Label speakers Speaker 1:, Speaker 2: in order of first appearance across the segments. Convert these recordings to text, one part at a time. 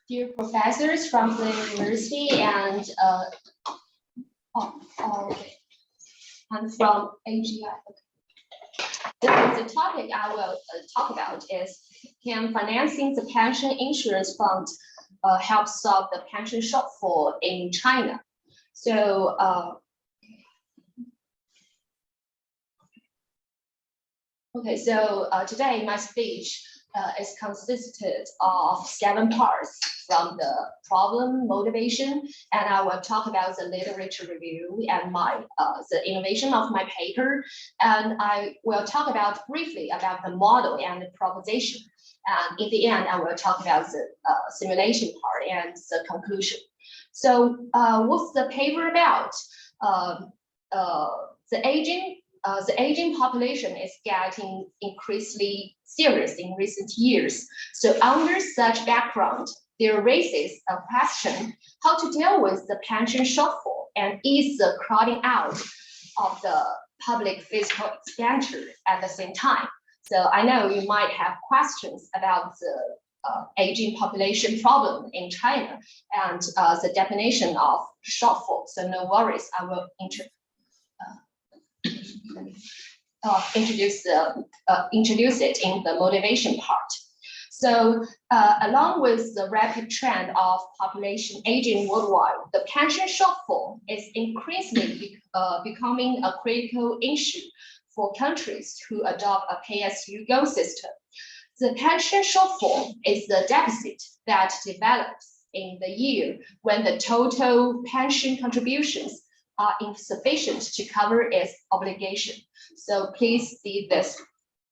Speaker 1: Dear professors from the university and from AGI. The topic I will talk about is, can financing the pension insurance fund help solve the pension shortfall in China? So today my speech is consisted of 7 parts from the problem, motivation, and I will talk about the literature review and the innovation of my paper, and I will talk briefly about the model and the proposition. And in the end, I will talk about the simulation part and the conclusion. So what's the paper about? The aging population is getting increasingly serious in recent years. So under such background, there raises a question how to deal with the pension shortfall and ease the crowding out of the public fiscal expenditure at the same time. So I know you might have questions about the aging population problem in China and the definition of shortfall. So no worries, I will introduce it in the motivation part. So along with the rapid trend of population aging worldwide, the pension shortfall is increasingly becoming a critical issue for countries who adopt a pay-as-you-go system. The pension shortfall is the deficit that develops in the year when the total pension contributions are insufficient to cover its obligation. So please see this,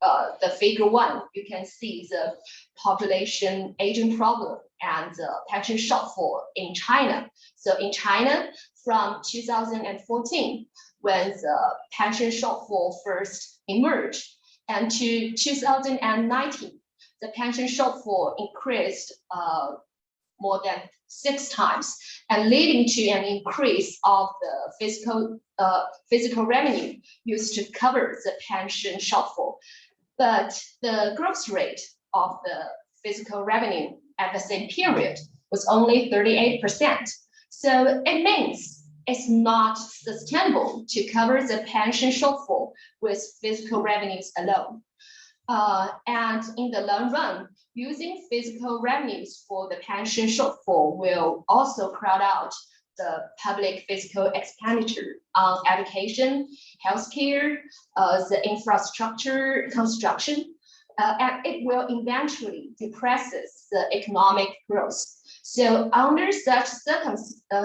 Speaker 1: the figure 1. You can see the population aging problem and the pension shortfall in China. So in China, from 2014, when the pension shortfall first emerged, and to 2019, the pension shortfall increased more than 6 times, and leading to an increase of the physical revenue used to cover the pension shortfall. But the growth rate of the physical revenue at the same period was only 38%. So it means it's not sustainable to cover the pension shortfall with physical revenues alone. And in the long run, using physical revenues for the pension shortfall will also crowd out the public fiscal expenditure on education, healthcare, the infrastructure construction, and it will eventually depress the economic growth. So under such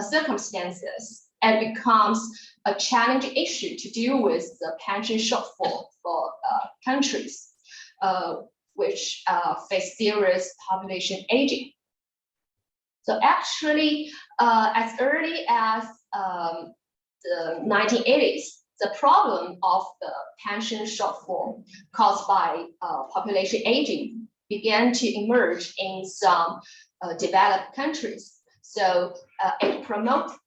Speaker 1: circumstances, it becomes a challenging issue to deal with the pension shortfall for countries which face serious population aging. So actually, as early as the 1980s, the problem of the pension shortfall caused by population aging began to emerge in some developed countries. So it promotes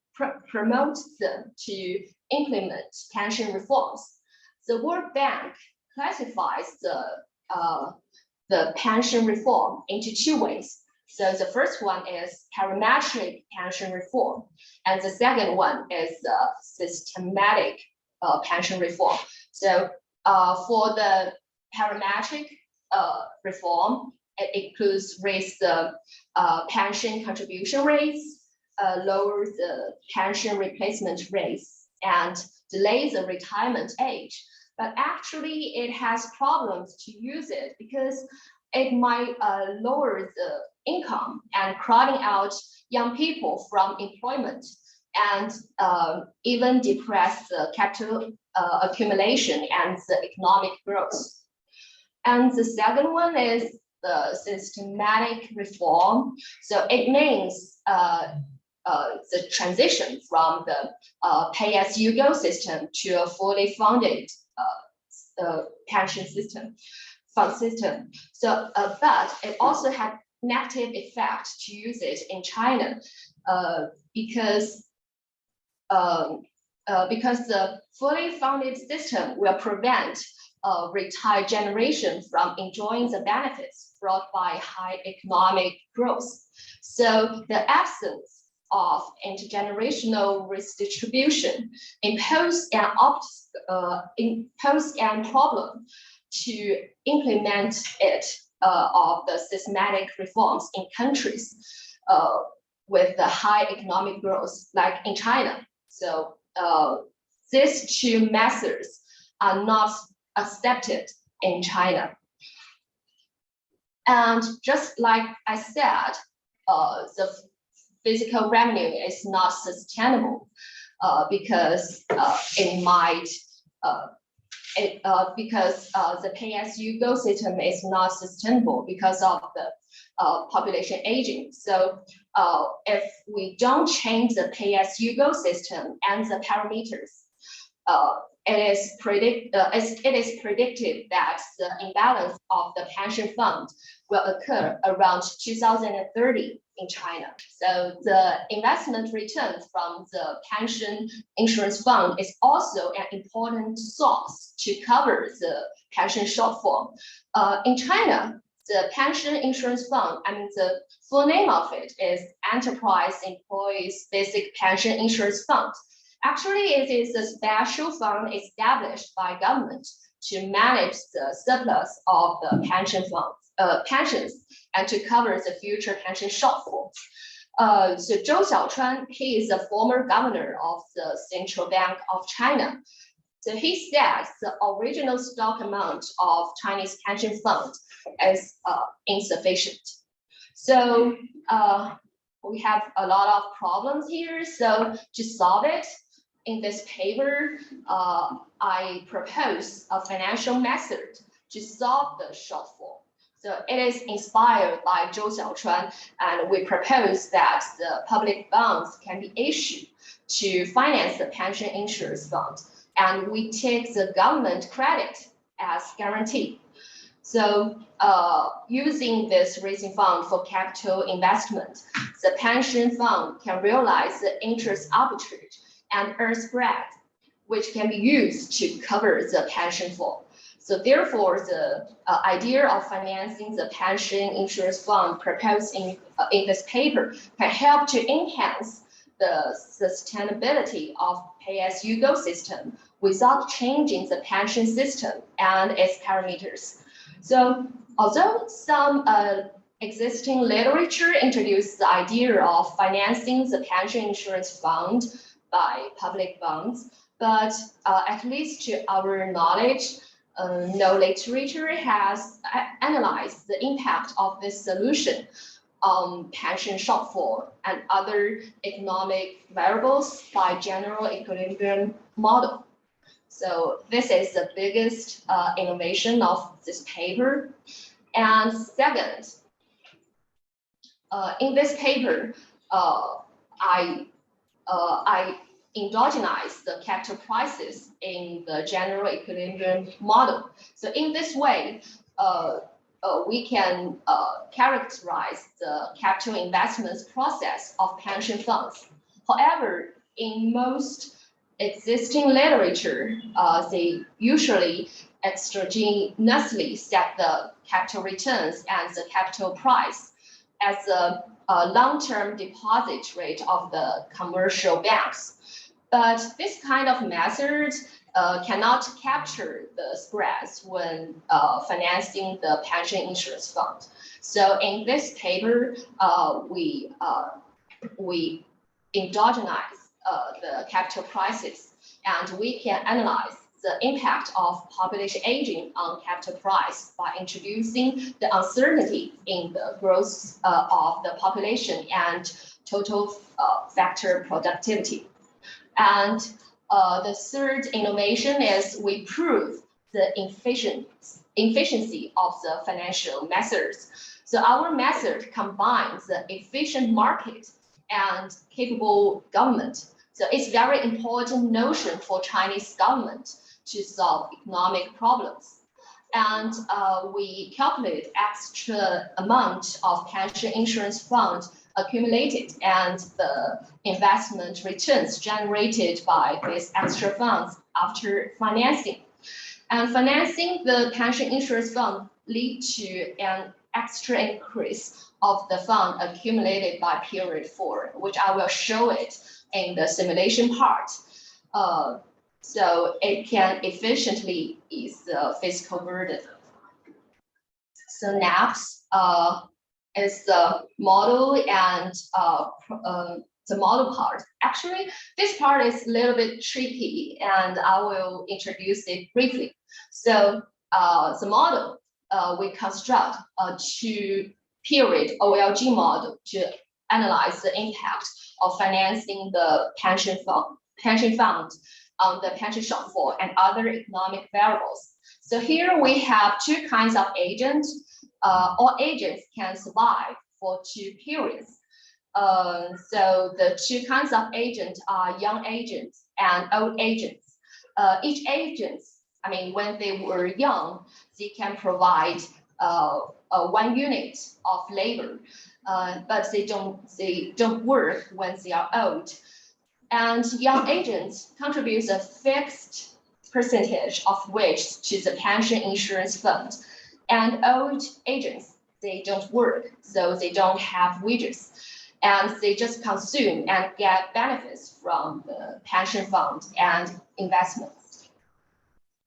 Speaker 1: them to implement pension reforms. The World Bank classifies the pension reform into 2 ways. So the first one is parametric pension reform, and the second one is systematic pension reform. So for the parametric reform, it includes raise the pension contribution rates, lower the pension replacement rates, and delay the retirement age. But actually, it has problems to use it because it might lower the income and crowding out young people from employment, and even depress the capital accumulation and the economic growth. And the second one is the systematic reform. So it means the transition from the pay-as-you-go system to a fully funded pension fund system. So, but it also had negative effect to use it in China because the fully funded system will prevent retired generation from enjoying the benefits brought by high economic growth. So the absence of intergenerational risk distribution imposed an problem to implement it of the systematic reforms in countries with the high economic growth, like in China. So these two methods are not accepted in China. And just like I said, the physical revenue is not sustainable because it might because the pay-as-you-go system is not sustainable because of the population aging. So if we don't change the pay-as-you-go system and the parameters, it is predicted that the imbalance of the pension fund will occur around 2030 in China. So the investment return from the pension insurance fund is also an important source to cover the pension shortfall. In China, the pension insurance fund, the full name of it is Enterprise Employees Basic Pension Insurance Fund. Actually, it is a special fund established by government to manage the surplus of the pensions and to cover the future pension shortfall. So Zhou Xiaochuan, he is a former governor of the Central Bank of China. So he says the original stock amount of Chinese pension fund is insufficient. So we have a lot of problems here. So to solve it, in this paper, I propose a financial method to solve the shortfall. So it is inspired by Zhou Xiaochuan, and we propose that the public bonds can be issued to finance the pension insurance fund, and we take the government credit as guarantee. So using this raising fund for capital investment, the pension fund can realize the interest arbitrage and earn spread, which can be used to cover the pension fall. So therefore, the idea of financing the pension insurance fund proposed in this paper can help to enhance the sustainability of pay-as-you-go system without changing the pension system and its parameters. So although some existing literature introduced the idea of financing the pension insurance fund by public bonds, but at least to our knowledge, no literature has analyzed the impact of this solution on pension shortfall and other economic variables by general equilibrium model. So this is the biggest innovation of this paper. And second, in this paper, I endogenize the capital prices in the general equilibrium model. So in this way, we can characterize the capital investments process of pension funds. However, in most existing literature, they usually exogenously set the capital returns and the capital price as a long-term deposit rate of the commercial banks. But this kind of method cannot capture the spreads when financing the pension insurance fund. So in this paper, we endogenize the capital prices, and we can analyze the impact of population aging on capital price by introducing the uncertainty in the growth of the population and total factor productivity. And the third innovation is we prove the efficiency of the financial methods. So our method combines the efficient market and capable government. So it's very important notion for Chinese government to solve economic problems. And we calculate extra amount of pension insurance fund accumulated and the investment returns generated by these extra funds after financing. And financing the pension insurance fund lead to an extra increase of the fund accumulated by period 4, which I will show it in the simulation part. So it can efficiently ease the fiscal burden. So next is the model and the model part. Actually, this part is a little bit tricky, and I will introduce it briefly. So the model, we construct a 2-period Olg model to analyze the impact of financing the pension fund on the pension shortfall and other economic variables. So here we have 2 kinds of agents. All agents can survive for 2 periods. So the 2 kinds of agents are young agents and old agents. Each agent, I mean, when they were young, they can provide 1 unit of labor, but they don't work when they are old. And young agents contribute a fixed percentage of which to the pension insurance fund. And old agents, they don't work, so they don't have wages. And they just consume and get benefits from the pension fund and investments.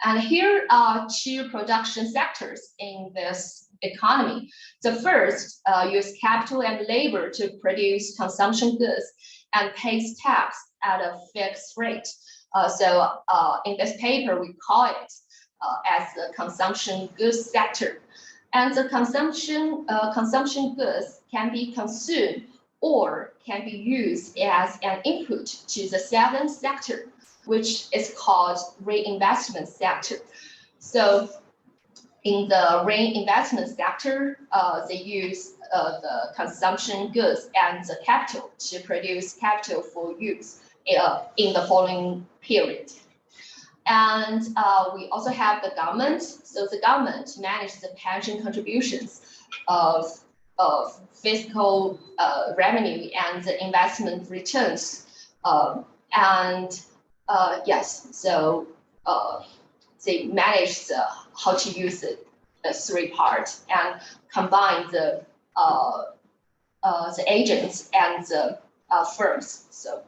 Speaker 1: And here are 2 production sectors in this economy. The first use capital and labor to produce consumption goods and pays tax at a fixed rate. So in this paper, we call it as the consumption goods sector. And the consumption goods can be consumed or can be used as an input to the 7th sector, which is called reinvestment sector. So in the reinvestment sector, they use the consumption goods and the capital to produce capital for use in the following period. And we also have the government. So the government manages the pension contributions of fiscal revenue and the investment returns. Yes, so they manage how to use the 3 parts and combine the agents and the firms. So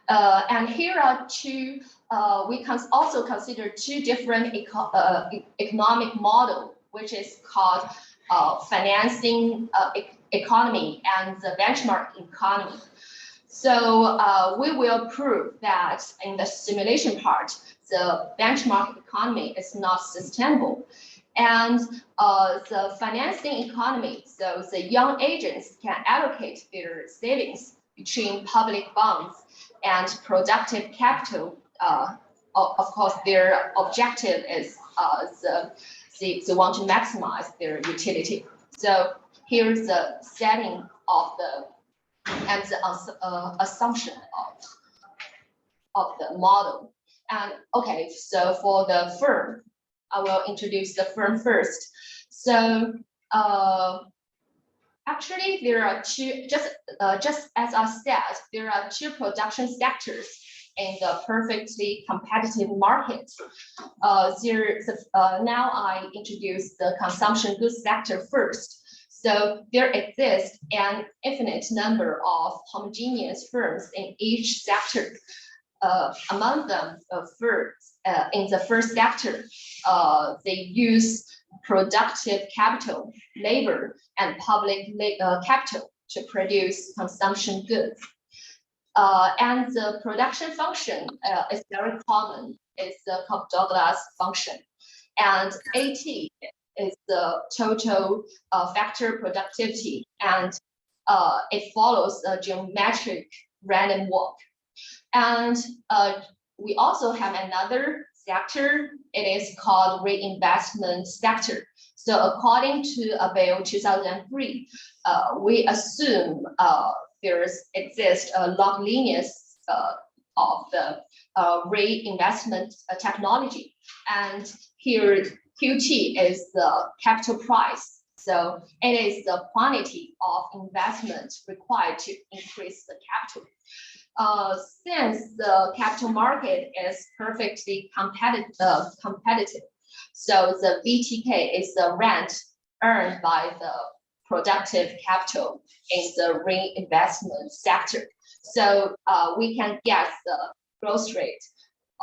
Speaker 1: and here are 2. We can also consider 2 different economic model, which is called financing economy and the benchmark economy. So we will prove that in the simulation part, the benchmark economy is not sustainable. And the financing economy, so the young agents can allocate their savings between public bonds and productive capital. Of course, their objective is they want to maximize their utility. So here's the setting of the and the assumption of the model. And okay, so for the firm, I will introduce the firm first. So actually, there are 2, just as I said, there are 2 production sectors in the perfectly competitive market. Now I introduce the consumption goods sector first. So there exists an infinite number of homogeneous firms in each sector. Among them, first, in the first sector, they use productive capital, labor, and public capital to produce consumption goods. And the production function is very common. It's the Cobb-Douglas function. And AT is the total factor productivity, and it follows a geometric random walk. And we also have another sector. It is called reinvestment sector. So according to a bill 2003, we assume there exists a log lineage of the reinvestment technology. And here QT is the capital price. So it is the quantity of investment required to increase the capital. Since the capital market is perfectly competitive, So the BTK is the rent earned by the productive capital in the reinvestment sector. So we can get the growth rate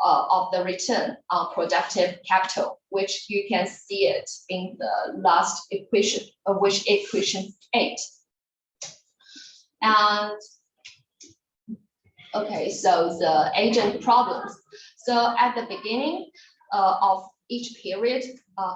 Speaker 1: of the return on productive capital, which you can see it in the last equation, which equation 8. And okay, so the agent problems. So at the beginning of each period,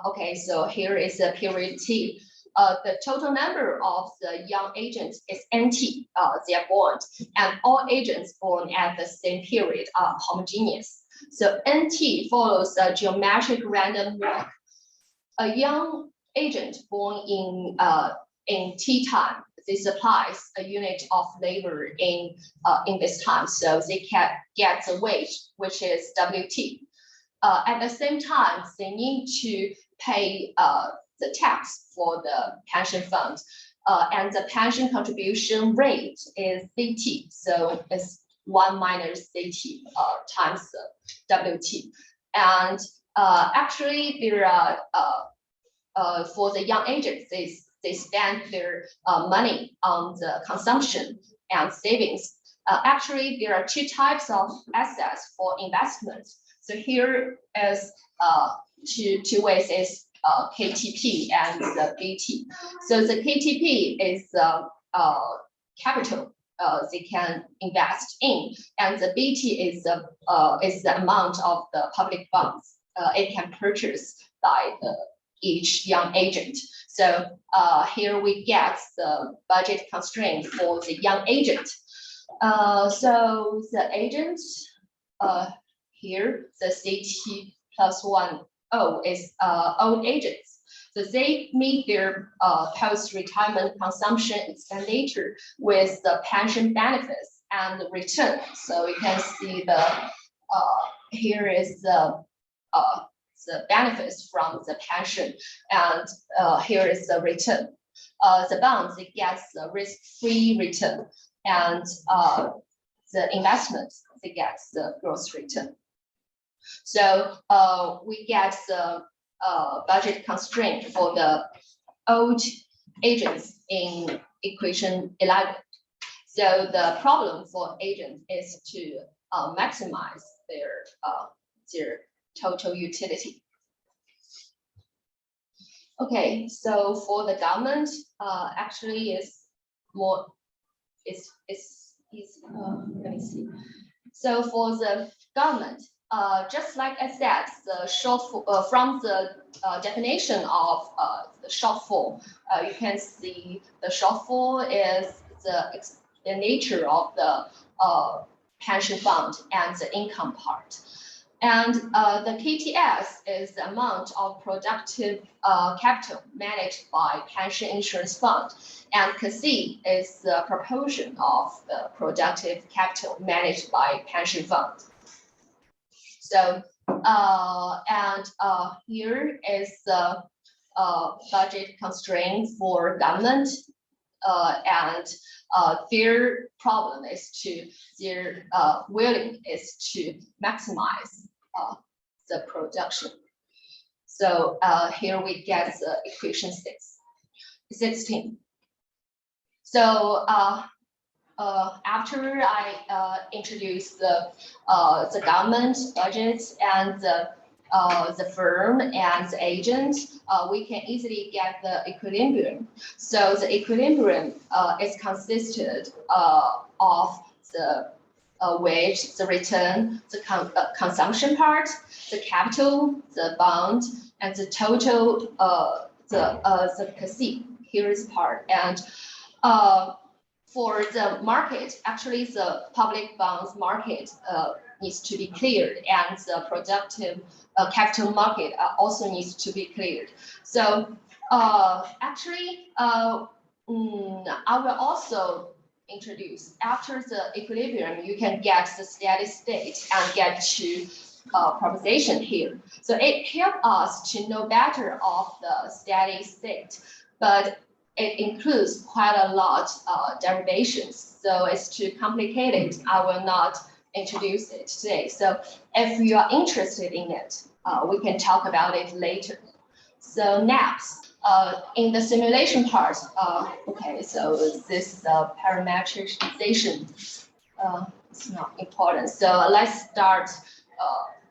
Speaker 1: okay, so here is the period T. The total number of the young agents is NT, they are born, and all agents born at the same period are homogeneous. So NT follows a geometric random walk. A young agent born in T time, they supplies a unit of labor in this time, so they can get the wage, which is WT. At the same time, they need to pay the tax for the pension fund, and the pension contribution rate is CT, so it's 1 minus CT times the WT. And actually, there are for the young agents, they spend their money on the consumption and savings. Actually, there are 2 types of assets for investment. So here is two ways is KTP and the BT. So the KTP is capital they can invest in, and the BT is the amount of the public funds it can purchase by each young agent. So here we get the budget constraint for the young agent. So the agent here, the CT plus 1 O is old agents. So they meet their post-retirement consumption expenditure with the pension benefits and the return. So you can see the here is the benefits from the pension, and here is the return. The bonds, it gets the risk-free return, and the investments, it gets the gross return. So we get the budget constraint for the old agents in equation 11. So the problem for agents is to maximize their total utility. Okay, so for the government, actually is more let me see. So for the government, just like I said, the shortfall from the definition of the shortfall, you can see the shortfall is the nature of the pension fund and the income part. And the KTS is the amount of productive capital managed by pension insurance fund, and KC is the proportion of the productive capital managed by pension fund. So here is the budget constraint for government, and their problem is their willing is to maximize the production. So here we get the equation 16. So after I introduce the government budget and the firm and the agent, we can easily get the equilibrium. So the equilibrium is consisted of the wage, the return, the consumption part, the capital, the bond, and the total the KC. Here is part. And for the market, actually the public bonds market needs to be cleared, and the productive capital market also needs to be cleared. So actually, I will also introduce, after the equilibrium, you can get the steady state and get to proposition here. So it helps us to know better of the steady state, but it includes quite a lot derivations. So it's too complicated. I will not introduce it today. So if you are interested in it, we can talk about it later. So next, in the simulation part, okay, so this is parameterization. It's not important. So let's start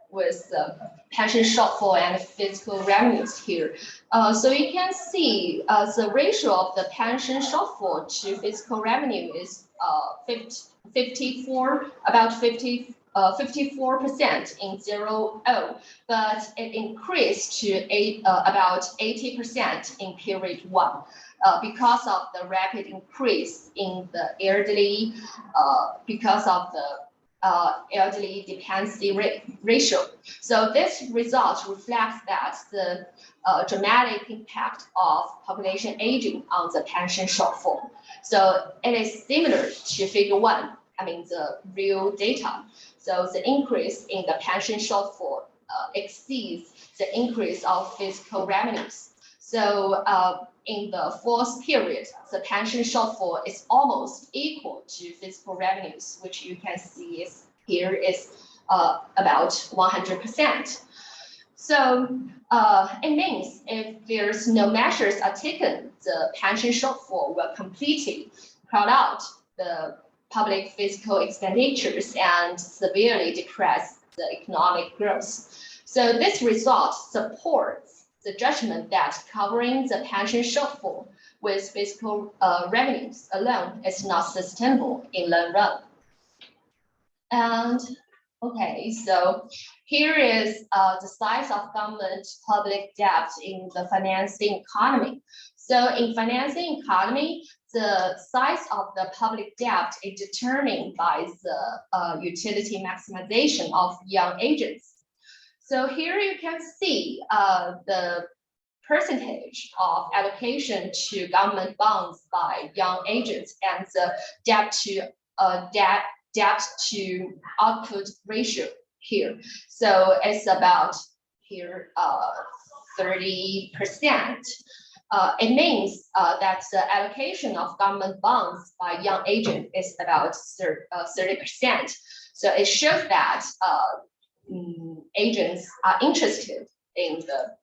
Speaker 1: with the pension shortfall and fiscal revenues here. So you can see the ratio of the pension shortfall to fiscal revenue is 54% in 0-0, but it increased to about 80% in period 1 because of the rapid increase in the elderly, because of the elderly dependency ratio. So this result reflects that the dramatic impact of population aging on the pension shortfall. So it is similar to figure 1, I mean the real data. So the increase in the pension shortfall exceeds the increase of fiscal revenues. So in the 4th period, the pension shortfall is almost equal to fiscal revenues, which you can see here is about 100%. So it means if there's no measures are taken, the pension shortfall will completely crowd out the public fiscal expenditures and severely depress the economic growth. So this result supports the judgment that covering the pension shortfall with fiscal revenues alone is not sustainable in the long run. And okay, so here is the size of government public debt in the financing economy. So in financing economy, the size of the public debt is determined by the utility maximization of young agents. So here you can see the percentage of allocation to government bonds by young agents and the debt to output ratio here. So it's about here 30%. It means that the allocation of government bonds by young agents is about 30%. So it shows that agents are interested in the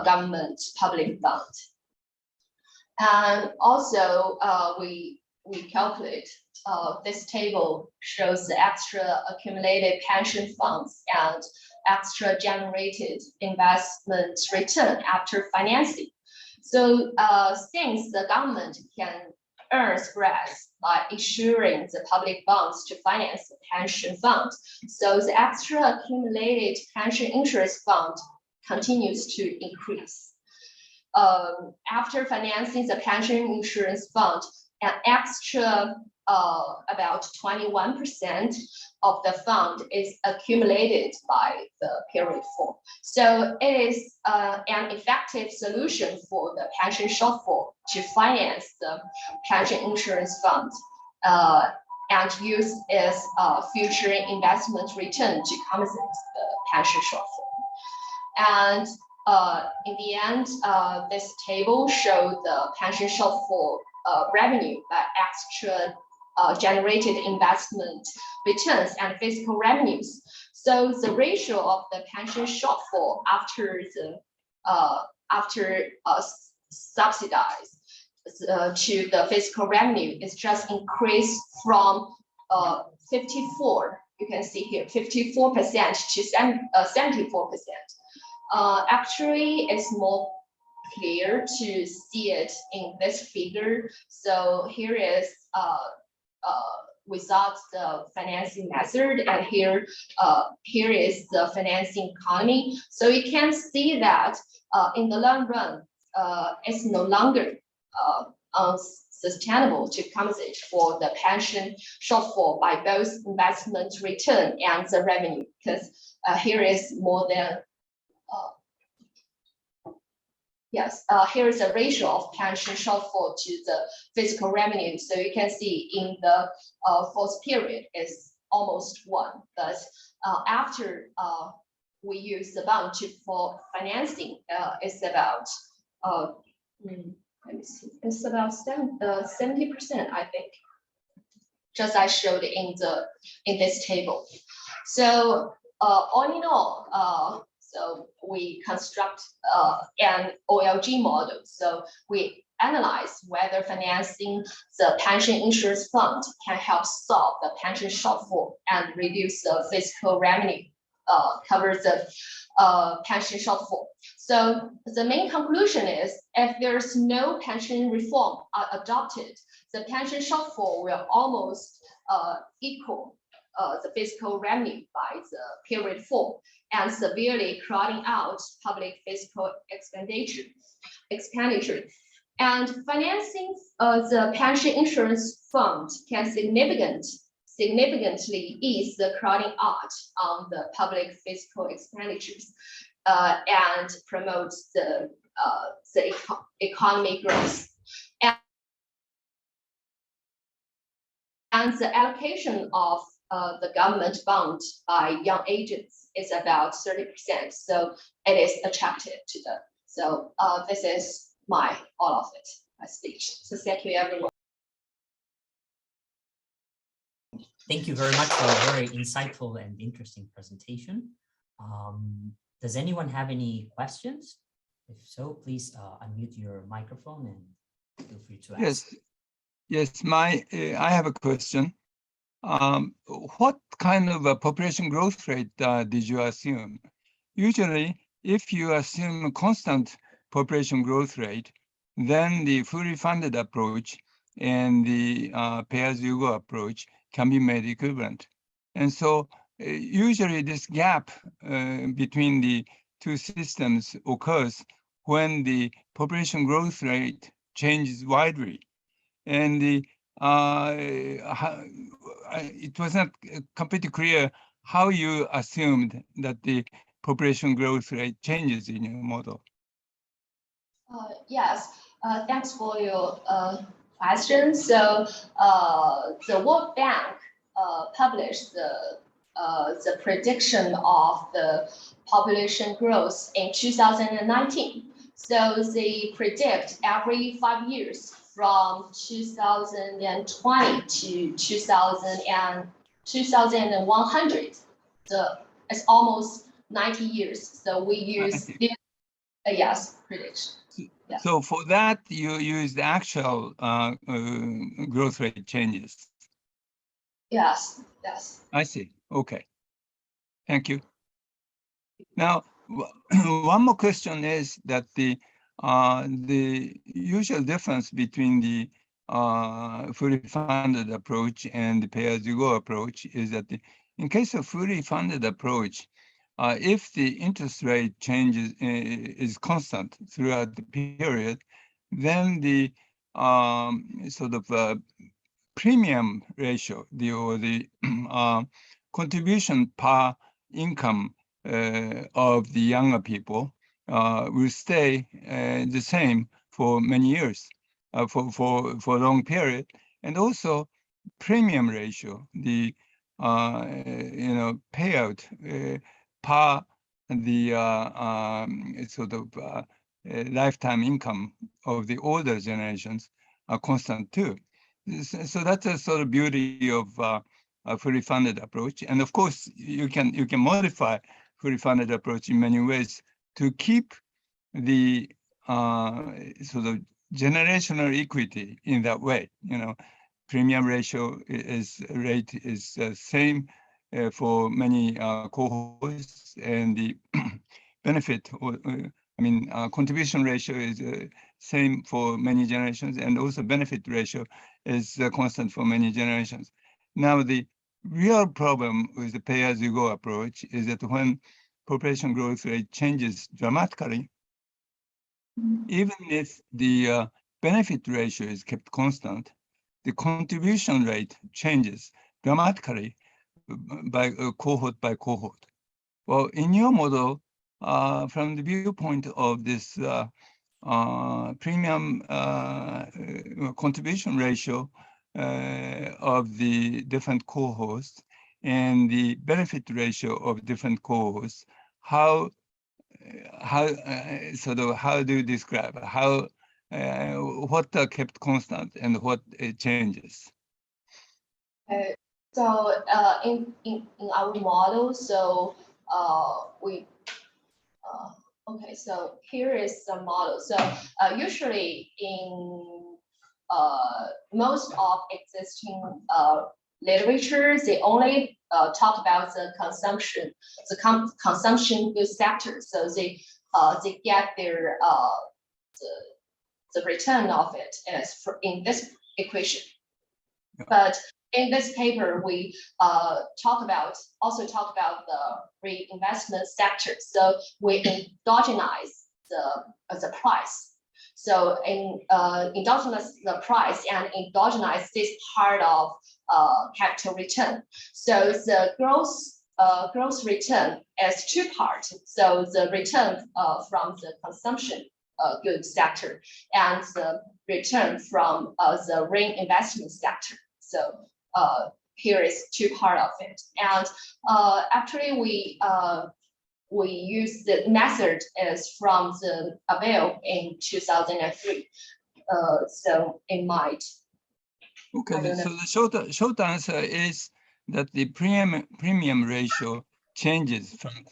Speaker 1: government public bond. And also we calculate this table shows the extra accumulated pension funds and extra generated investment return after financing. So since the government can earn spreads by issuing the public bonds to finance the pension fund, so the extra accumulated pension interest fund continues to increase. After financing the pension insurance fund, an extra about 21% of the fund is accumulated by the period 4. So it is an effective solution for the pension shortfall to finance the pension insurance fund and use its future investment return to compensate the pension shortfall. And in the end, this table shows the pension shortfall revenue by extra generated investment returns and fiscal revenues. So the ratio of the pension shortfall after subsidized to the fiscal revenue is just increased from 54. You can see here 54% to 74%. Actually, it's more clear to see it in this figure. So here is without the financing method, and here is the financing economy. So you can see that in the long run, it's no longer unsustainable to compensate for the pension shortfall by both investment return and the revenue, because here is more than here is a ratio of pension shortfall to the fiscal revenue. So you can see in the 4th period is almost 1, but after we use the bond for financing, it's about let me see, it's about 70%, I think, just I showed in this table. So all in all, so we construct an Olg model. So we analyze whether financing the pension insurance fund can help solve the pension shortfall and reduce the fiscal revenue, cover the pension shortfall. So the main conclusion is if there's no pension reform adopted, the pension shortfall will almost equal the fiscal revenue by the period 4 and severely crowding out public fiscal expenditure. And financing the pension insurance fund can significantly ease the crowding out on the public fiscal expenditures and promote the economic growth. And the allocation of the government bond by young agents is about 30%. So it is attractive to them. So this is my speech. So thank you, everyone.
Speaker 2: Thank you very much for a very insightful and interesting presentation. Does anyone have any questions? If so, please unmute your microphone and feel free to ask.
Speaker 3: Yes, I have a question. What kind of a population growth rate did you assume? Usually, if you assume a constant population growth rate, then the fully funded approach and the pay-as-you-go approach can be made equivalent. And so usually this gap between the two systems occurs when the population growth rate changes widely. And it was not completely clear how you assumed that the population growth rate changes in your model.
Speaker 1: Yes, thanks for your question. So the World Bank published the prediction of the population growth in 2019. So they predict every 5 years from 2020 to 2100. So it's almost 90 years. So we use yes, prediction. Yeah.
Speaker 3: So for that, you use the actual growth rate changes.
Speaker 1: Yes, yes.
Speaker 3: I see. Okay. Thank you. Now, one more question is that the usual difference between the fully funded approach and the pay-as-you-go approach is that in case of fully funded approach, if the interest rate changes is constant throughout the period, then the sort of premium ratio, the contribution per income of the younger people will stay the same for many years, for a long period, and also premium ratio, the payout per the sort of lifetime income of the older generations are constant too. So that's a sort of beauty of a fully funded approach. And of course, you can modify fully funded approach in many ways to keep the sort of generational equity in that way. Premium ratio rate is same for many cohorts, and the benefit, contribution ratio is same for many generations, and also benefit ratio is constant for many generations. Now, the real problem with the pay-as-you-go approach is that when population growth rate changes dramatically, even if the benefit ratio is kept constant, the contribution rate changes dramatically by cohort by cohort. Well, in your model, from the viewpoint of this premium contribution ratio of the different cohorts and the benefit ratio of different cohorts, how do you describe what are kept constant and what changes?
Speaker 1: So in our model, so okay, so here is the model. So usually in most of existing literature, they only talk about the consumption, consumption goods sector. So they get their the return of it as for in this equation.
Speaker 3: Yeah.
Speaker 1: But in this paper, we also talk about the reinvestment sector. So we endogenize the price. So in endogenize the price and endogenize this part of capital return. So the gross return as two parts. So the return from the consumption goods sector and the return from the reinvestment sector. So here is two part of it. And actually we use the method is from the Abel in 2003. So it might.
Speaker 3: Okay, so the short answer is that the premium ratio changes from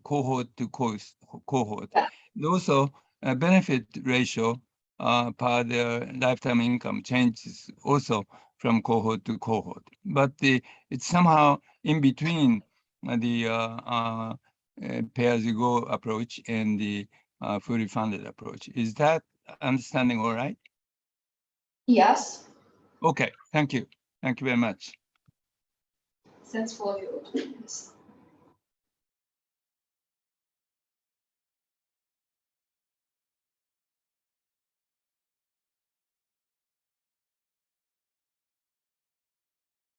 Speaker 3: cohort to cohort.
Speaker 1: Yeah.
Speaker 3: And also, benefit ratio per the lifetime income changes also from cohort to cohort. But it's somehow in between the pay-as-you-go approach and the fully funded approach. Is that understanding all right?
Speaker 1: Yes.
Speaker 3: Okay, thank you. Thank you very much.
Speaker 1: Thanks for your comments.